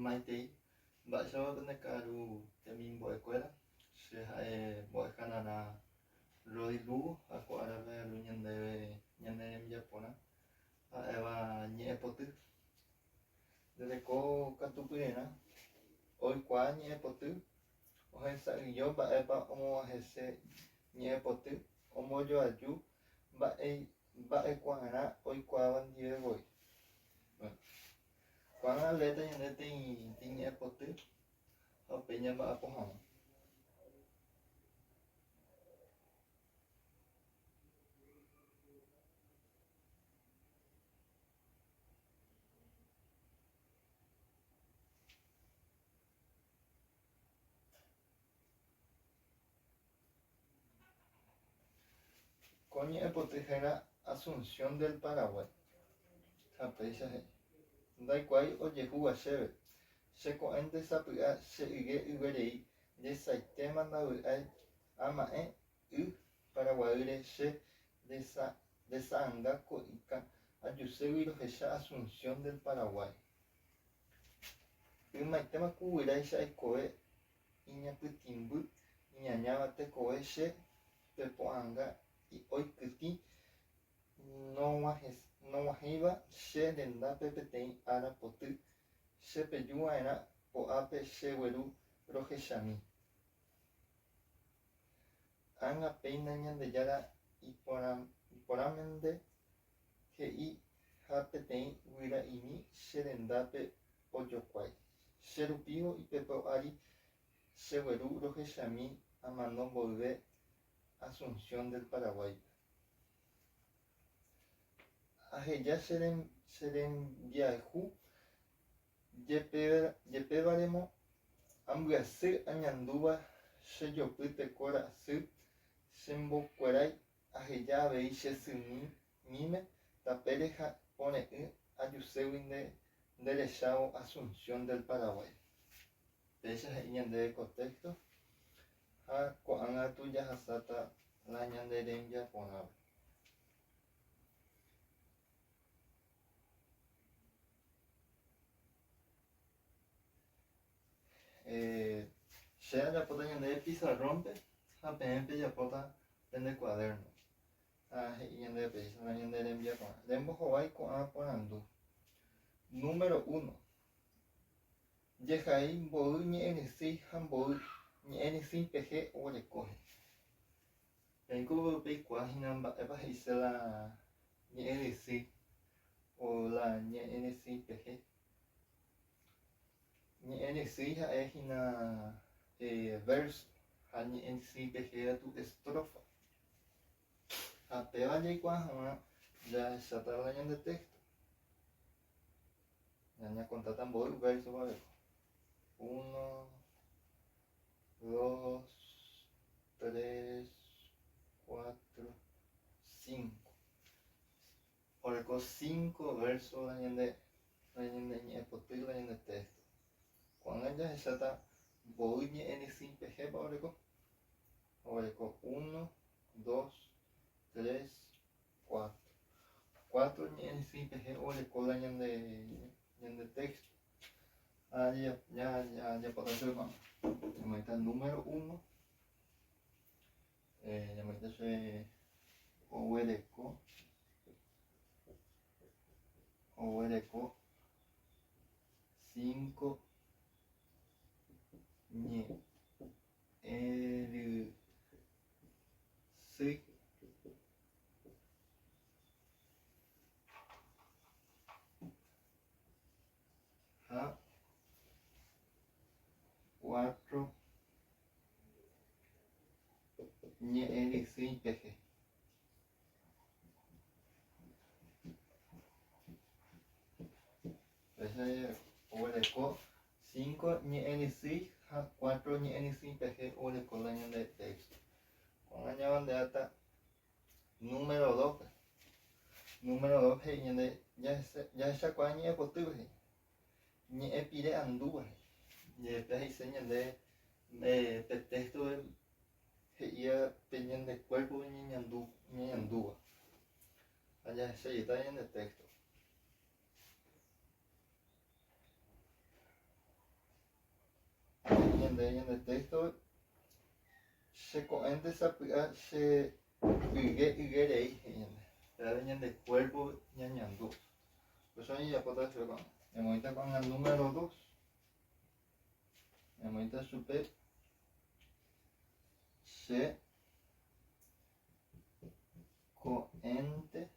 Maitei, mba'éichapa pendekaru temimbo'ekuéra che ha'e mbo'ehánana Rodi Lugo ha ko'árape aru ñandéve ñane rembiapórã ha'éva ñe'ẽpoty ndeveko katupyrerã oikuaa ñe'ẽpoty ohesa'ỹjo mba'épa omovahese ñe'ẽpoty ombojoaju mba'ekua'arã oikuaáva ndivevoi. Kuãnga léta ñande tiñe'ẽpoty ha upe ñamba'apo hag̃ua. Ko ñe'ẽpoty héra Asunción del Paraguay ha péicha he'i ndaikuái ojehúva chéve cheko'ẽnte sapy'a che yge yverei jesaitéma ndavy'ái ama'ẽ y Paraguaýre che resa'ãnga ko ika ajuségui rohecha Asunción del Paraguay. Ymaitéma ku guyráicha aikove iñapytĩmby iñañáva tekove che pepo'ãnga oikytĩ nog̃uahẽiva che rendápe peteĩ ára poty chepejuva'erã ko'ápe che gueru rohechami. Ág̃apéina Ñandejára iporãmende he'i ha peteĩ guyra'imi che rendápe ojokuái. Cherupívo ipepo'ári chegueru rohechami amano mboyve Asunción del Paraguay. Aheja cherembiayhu jepévaramo ambyasy añandúva chejopy teko ra'asy chembokuérai aheja avei che symíme tapére ha ore'ỹ ajuségui nderechávo Asunción del Paraguay. Péicha he'i ñandéve contexto ha ko'ág̃a tujahasáta la ñande rembiaporãve. Che ajapóta ñandéve pizarrónpe ha peẽpe japóta pende cuaderno ha he'i ñandéve péicha la ñande rembiaporã. Rembohovái ko'ã porandu. Número 1. Jehai mbo'y ñe'ẽrysýi ha mbo'y ñe'ẽrysýi pehe oguerekóhe. Peĩko peikuaahína mba'épa he'ise la ñe'ẽrysýi o la ñe'ẽrysýi pehe. Ñe'ẽrysýi ha'éhina verso ha ñe'ẽrysýi pehératu estrofa. Ha péva jaikuaa hag̃ua jahecháta la ñande texto. Ñañakontáta mbo'y verso vaveko. 1, 2, 3, 4, 5. Oreko 5 verso la ñande ñe'ẽpoty la ñande texto. Kuãnga jahecháta mbo'y ñe'ẽrysýi pehépa oreko 1, 2, 3, 4. 4 ñe'ẽrysýi pehe oreko la ñande texto. Japóta chupe ñamaita número 1. Ñamaita chupe oguereko 5 ñe'ẽrysýi ha 4 ñe'ẽrysýi pehe. Oguereko 5 ñe'ẽrysýi ha 4 ñe'ẽrysýi pehe oguereko la ñande texto. Kuãnga ñavandeáta número 2. Número 2 he'i ñande jahechakuaa ñe'ẽpotýpe he'i. Ñe'ẽpire'andúva he'i. Jepe he'ise ñande pe texto he'ia pe ñande cuerpo ñeñandúva. Ha jahechajeýta ñande texto. el texto se coente sapia se iguerei de cuerpo ñañandú. Pues ahí ya puedo hacer con. Me voy con el número 2. Me voy a super se coente